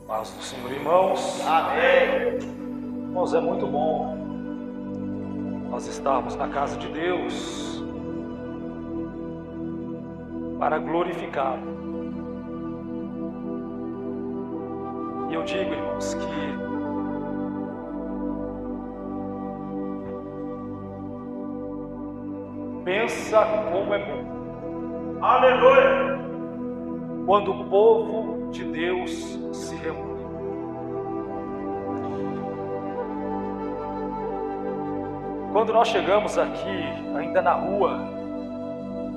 Paz do Senhor, irmãos. Amém. Irmãos, é muito bom nós estarmos na casa de Deus para glorificá-lo. E eu digo, irmãos, que pensa como é bom. Aleluia. Quando o povo de Deus se reúne. Quando nós chegamos aqui, ainda na rua,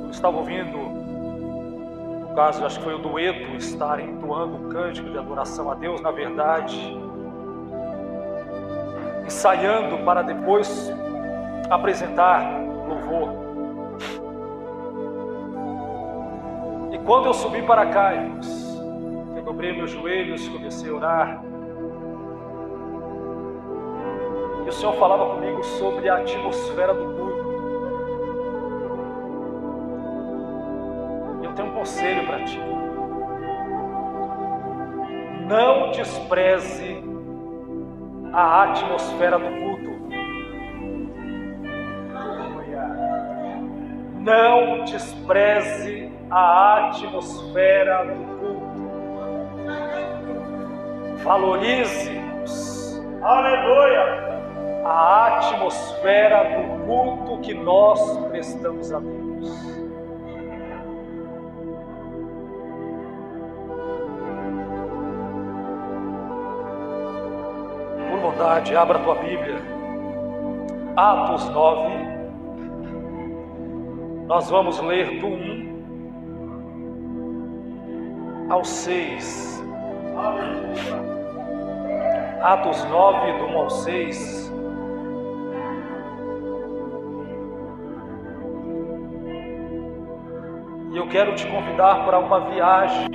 eu estava ouvindo, no caso, acho que foi o dueto, estar entoando um cântico de adoração a Deus, na verdade, ensaiando para depois apresentar louvor. E quando eu subi para cá, irmãos, eu dobrei meus joelhos, comecei a orar, e o Senhor falava comigo sobre a atmosfera do culto. E eu tenho um conselho para ti. Não despreze a atmosfera do culto. Não despreze a atmosfera do culto. Valorize-os. Aleluia. A atmosfera do culto que nós prestamos a Deus. Por bondade, abra a tua Bíblia. Atos 9. Nós vamos ler do 1 ao 6. Atos 9, do 1 ao 6. E eu quero te convidar para uma viagem.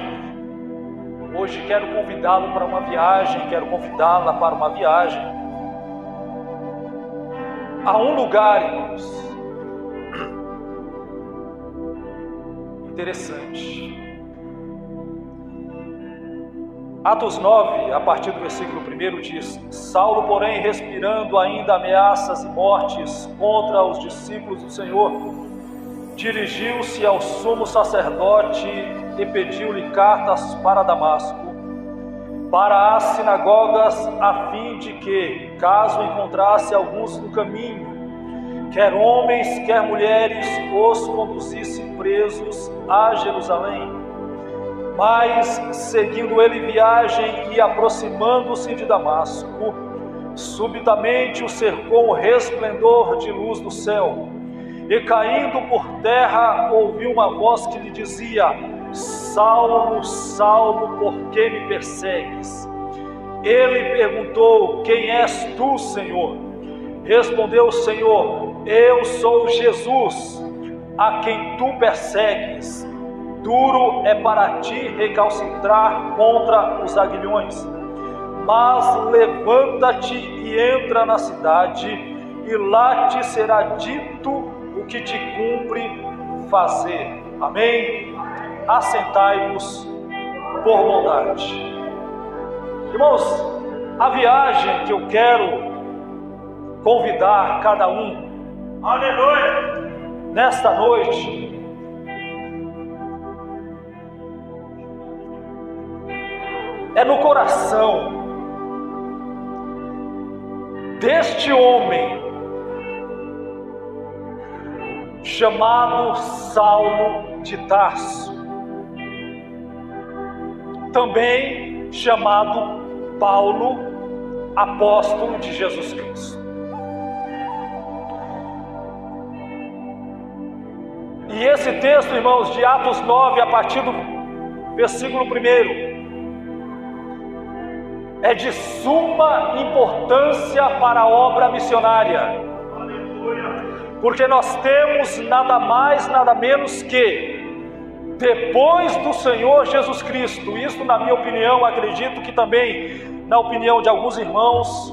Hoje quero convidá-lo para uma viagem, quero convidá-la para uma viagem a um lugar, irmãos, interessante. Atos 9, a partir do versículo 1 diz: Saulo, porém, respirando ainda ameaças e mortes contra os discípulos do Senhor, dirigiu-se ao sumo sacerdote e pediu-lhe cartas para Damasco, para as sinagogas, a fim de que, caso encontrasse alguns no caminho, quer homens, quer mulheres, os conduzisse presos a Jerusalém. Mas, seguindo ele viagem e aproximando-se de Damasco, subitamente o cercou um resplendor de luz do céu, e caindo por terra, ouviu uma voz que lhe dizia: Saulo, Saulo, por que me persegues? Ele perguntou: Quem és tu, Senhor? Respondeu o Senhor: Eu sou Jesus, a quem tu persegues. Duro é para ti recalcitrar contra os aguilhões, mas levanta-te e entra na cidade, e lá te será dito o que te cumpre fazer. Amém? Assentai-vos por bondade. Irmãos, a viagem que eu quero convidar cada um, Aleluia. nesta noite, é no coração deste homem chamado Saulo de Tarso, também chamado Paulo, apóstolo de Jesus Cristo. E esse texto, irmãos, de Atos 9, a partir do versículo 1, é de suma importância para a obra missionária. Porque nós temos nada mais, nada menos que, depois do Senhor Jesus Cristo, isso na minha opinião, acredito que também na opinião de alguns irmãos,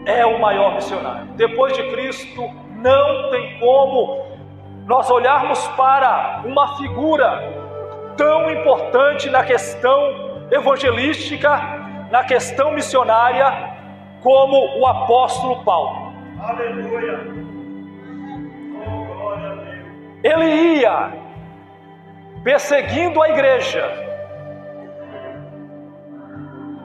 é o maior missionário. Depois de Cristo, não tem como nós olharmos para uma figura tão importante na questão evangelística na questão missionária como o apóstolo Paulo. Aleluia. Oh, glória a Deus. Ele ia perseguindo a igreja.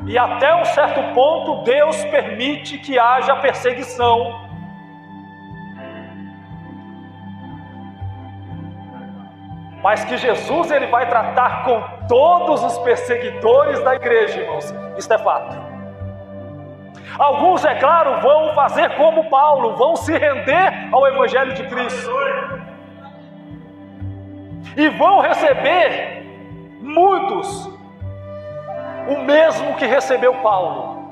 E até um certo ponto Deus permite que haja perseguição. Mas que Jesus ele vai tratar com todos os perseguidores da igreja, irmãos. Isso é fato. Alguns, é claro, vão fazer como Paulo, vão se render ao Evangelho de Cristo. E vão receber muitos o mesmo que recebeu Paulo.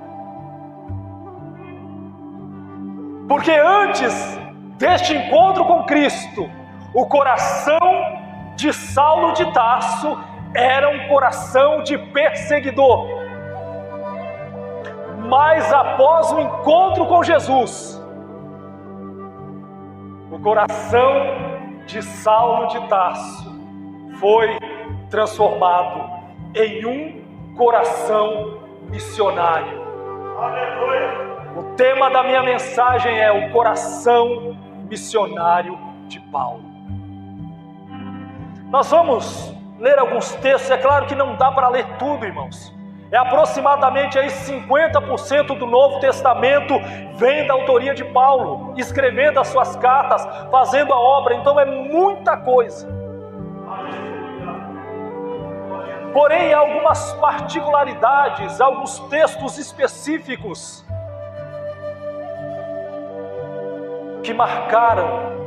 Porque antes deste encontro com Cristo, o coração de Saulo de Tarso era um coração de perseguidor. Mas após o encontro com Jesus, o coração de Saulo de Tarso foi transformado em um coração missionário. Aleluia. O tema da minha mensagem é o coração missionário de Paulo. Nós vamos ler alguns textos, é claro que não dá para ler tudo, irmãos. É aproximadamente aí 50% do Novo Testamento vem da autoria de Paulo, escrevendo as suas cartas, fazendo a obra, então é muita coisa. Porém, há algumas particularidades, alguns textos específicos que marcaram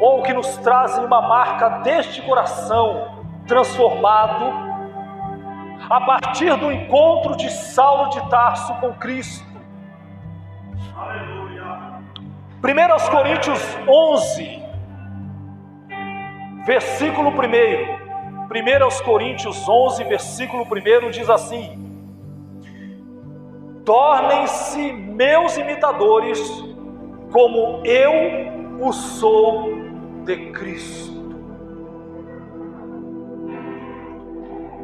ou que nos trazem uma marca deste coração transformado a partir do encontro de Saulo de Tarso com Cristo. Aleluia. 1 Coríntios 11, versículo 1. 1 Coríntios 11, versículo 1 diz assim: tornem-se meus imitadores, como eu o sou de Cristo.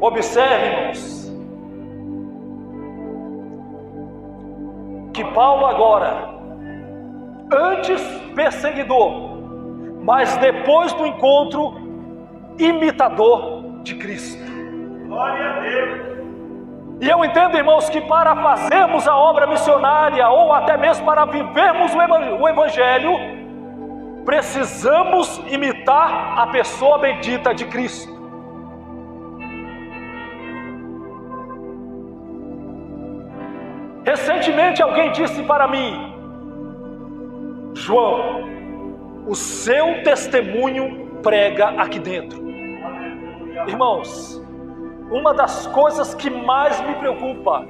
Observe, irmãos, que Paulo agora, antes perseguidor, mas depois do encontro, imitador de Cristo. Glória a Deus. E eu entendo, irmãos, que para fazermos a obra missionária, ou até mesmo para vivermos o Evangelho, precisamos imitar a pessoa bendita de Cristo. Recentemente alguém disse para mim: João, o seu testemunho prega aqui dentro. Irmãos, uma das coisas que mais me preocupa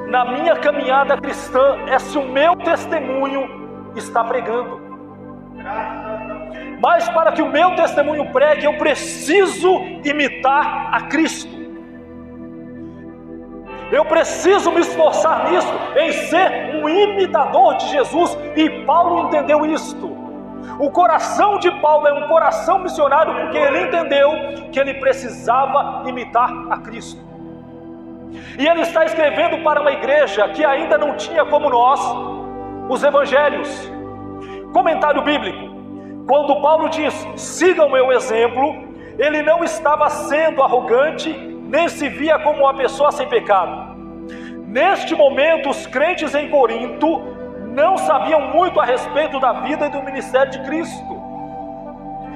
na minha caminhada cristã é se o meu testemunho está pregando. Mas para que o meu testemunho pregue, eu preciso imitar a Cristo. Eu preciso me esforçar nisso, em ser um imitador de Jesus, e Paulo entendeu isto. O coração de Paulo é um coração missionário, porque ele entendeu que ele precisava imitar a Cristo. E ele está escrevendo para uma igreja que ainda não tinha como nós os evangelhos. Comentário bíblico: quando Paulo diz, sigam o meu exemplo, ele não estava sendo arrogante, nem se via como uma pessoa sem pecado. Neste momento, os crentes em Corinto não sabiam muito a respeito da vida e do ministério de Cristo.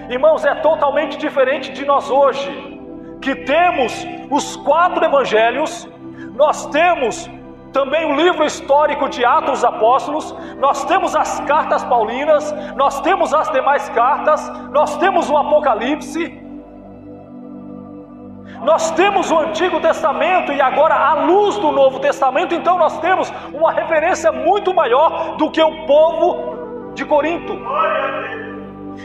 Irmãos, é totalmente diferente de nós hoje, que temos os 4 evangelhos, nós temos também o livro histórico de Atos dos Apóstolos, nós temos as cartas paulinas, nós temos as demais cartas, nós temos o Apocalipse, nós temos o Antigo Testamento e agora a luz do Novo Testamento. Então nós temos uma referência muito maior do que o povo de Corinto.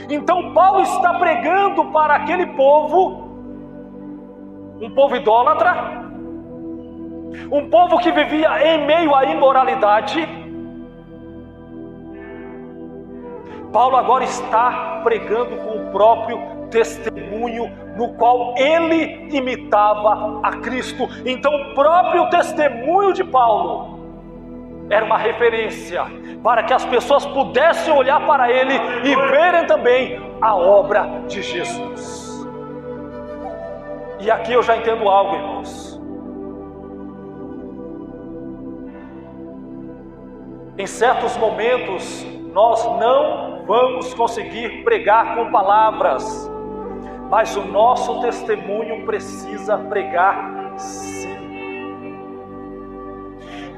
Então Paulo está pregando para aquele povo, um povo idólatra, um povo que vivia em meio à imoralidade. Paulo agora está pregando com o próprio testemunho no qual ele imitava a Cristo. Então o próprio testemunho de Paulo era uma referência para que as pessoas pudessem olhar para ele e verem também a obra de Jesus. E aqui eu já entendo algo, irmãos. Em certos momentos nós não vamos conseguir pregar com palavras, mas o nosso testemunho precisa pregar sim.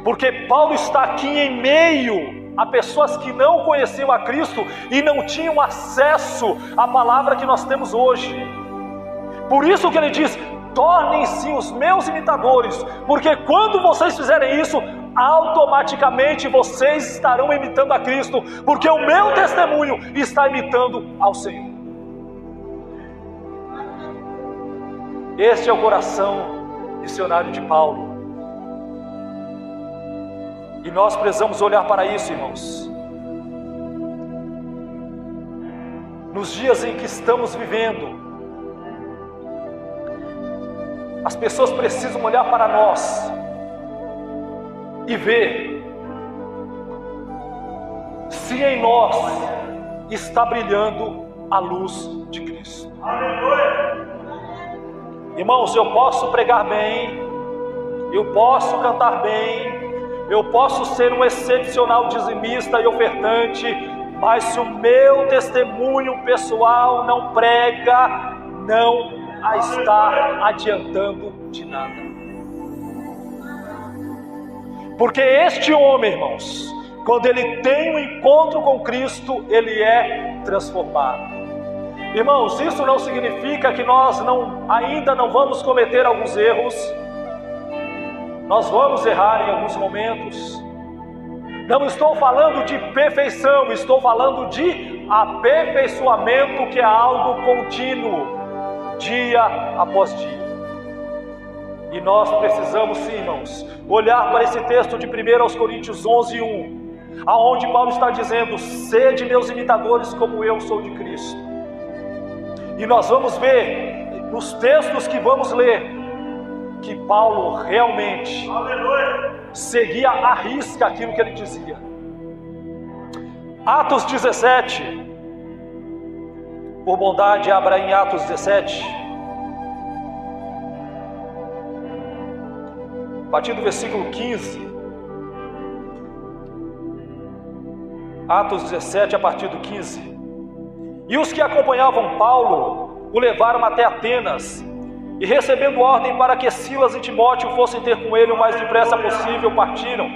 Porque Paulo está aqui em meio a pessoas que não conheciam a Cristo e não tinham acesso à palavra que nós temos hoje. Por isso que ele diz: tornem-se os meus imitadores, porque quando vocês fizerem isso, automaticamente vocês estarão imitando a Cristo, porque o meu testemunho está imitando ao Senhor. Este é o coração missionário de Paulo. E nós precisamos olhar para isso, irmãos. Nos dias em que estamos vivendo, as pessoas precisam olhar para nós e ver se em nós está brilhando a luz de Cristo. Aleluia. Irmãos, eu posso pregar bem, eu posso cantar bem, eu posso ser um excepcional dizimista e ofertante, mas se o meu testemunho pessoal não prega, não a está adiantando de nada. Porque este homem, irmãos, quando ele tem um encontro com Cristo, ele é transformado. Irmãos, isso não significa que nós ainda não vamos cometer alguns erros. Nós vamos errar em alguns momentos. Não estou falando de perfeição, estou falando de aperfeiçoamento, que é algo contínuo, dia após dia. E nós precisamos sim, irmãos, olhar para esse texto de 1 Coríntios 11:1, aonde Paulo está dizendo: sede meus imitadores como eu sou de Cristo. E nós vamos ver nos textos que vamos ler que Paulo realmente seguia à risca aquilo que ele dizia. Atos 17, por bondade abra em Atos 17, a partir do versículo 15. Atos 17, a partir do 15. E os que acompanhavam Paulo o levaram até Atenas, e recebendo ordem para que Silas e Timóteo fossem ter com ele o mais depressa possível, partiram.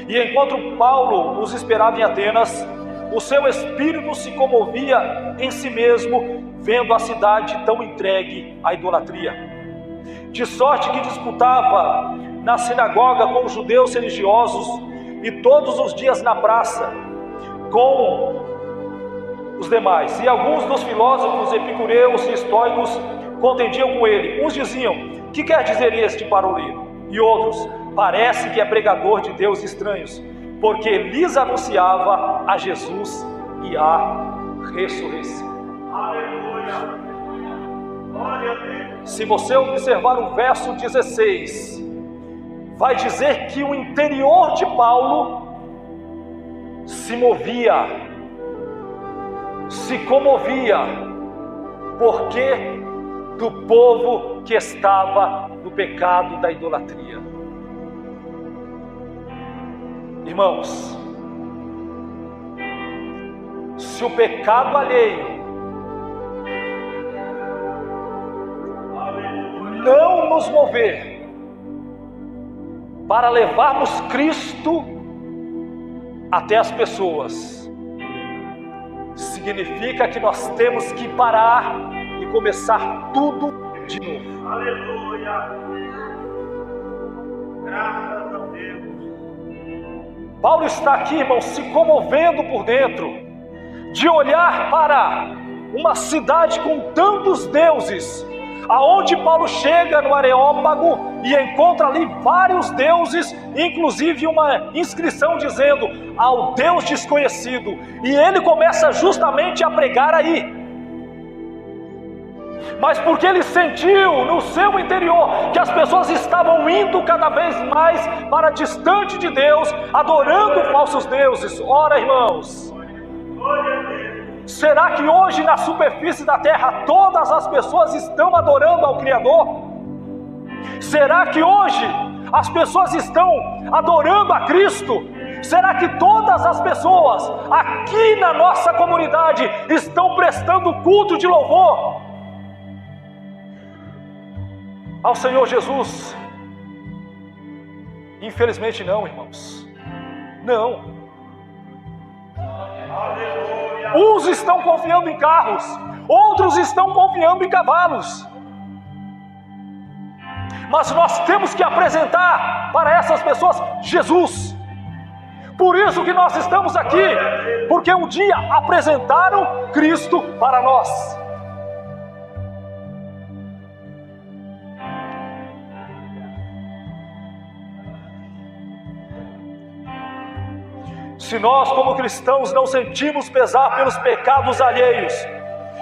E enquanto Paulo os esperava em Atenas, o seu espírito se comovia em si mesmo, vendo a cidade tão entregue à idolatria. De sorte que disputava na sinagoga com os judeus religiosos, e todos os dias na praça com os demais. E alguns dos filósofos epicureus e estoicos contendiam com ele. Uns diziam: que quer dizer este paroleiro? E outros: parece que é pregador de deuses estranhos, porque lhes anunciava a Jesus e a ressurreição. Aleluia. Glória a Deus. Se você observar o verso 16, vai dizer que o interior de Paulo se movia, se comovia, porque do povo que estava no pecado da idolatria. Irmãos, se o pecado alheio não nos mover para levarmos Cristo até as pessoas, significa que nós temos que parar e começar tudo de novo. Aleluia. Graças a Deus. Paulo está aqui, irmão, se comovendo por dentro, de olhar para uma cidade com tantos deuses, aonde Paulo chega no Areópago e encontra ali vários deuses, inclusive uma inscrição dizendo ao Deus desconhecido, e ele começa justamente a pregar aí. mas porque ele sentiu no seu interior que as pessoas estavam indo cada vez mais para distante de Deus, adorando falsos deuses. Ora, irmãos, será que hoje na superfície da terra todas as pessoas estão adorando ao Criador? Será que hoje as pessoas estão adorando a Cristo? Será que todas as pessoas aqui na nossa comunidade estão prestando culto de louvor ao Senhor Jesus? Infelizmente não, irmãos. Não. Uns estão confiando em carros, outros estão confiando em cavalos. Mas nós temos que apresentar para essas pessoas Jesus. Por isso que nós estamos aqui, porque um dia apresentaram Cristo para nós. Se nós, como cristãos, não sentimos pesar pelos pecados alheios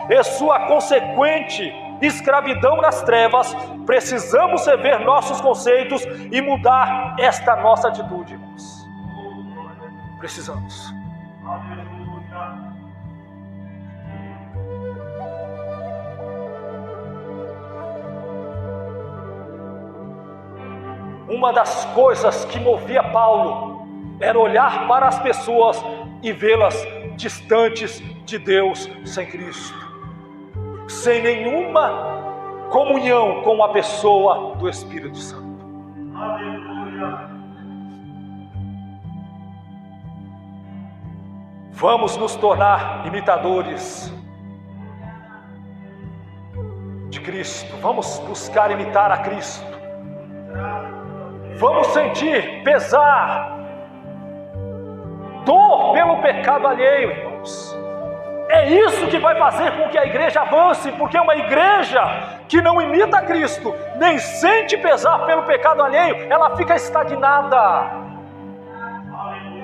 e sua consequente escravidão nas trevas, precisamos rever nossos conceitos e mudar esta nossa atitude, irmãos. Precisamos. Uma das coisas que movia Paulo era olhar para as pessoas e vê-las distantes de Deus, sem Cristo, sem nenhuma comunhão com a pessoa do Espírito Santo. Aleluia. Vamos nos tornar imitadores de Cristo. Vamos buscar imitar a Cristo. Vamos sentir pesar, dor pelo pecado alheio, irmãos. É isso que vai fazer com que a igreja avance, porque uma igreja que não imita Cristo, nem sente pesar pelo pecado alheio, ela fica estagnada. Aleluia.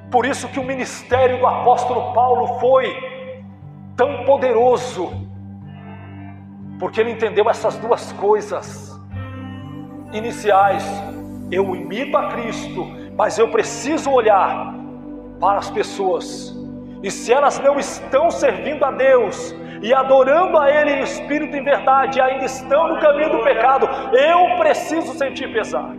Por isso que o ministério do apóstolo Paulo foi tão poderoso, porque ele entendeu essas duas coisas iniciais. Eu imito a Cristo, mas eu preciso olhar para as pessoas, e se elas não estão servindo a Deus e adorando a Ele em espírito e em verdade, ainda estão no caminho do pecado, eu preciso sentir pesar.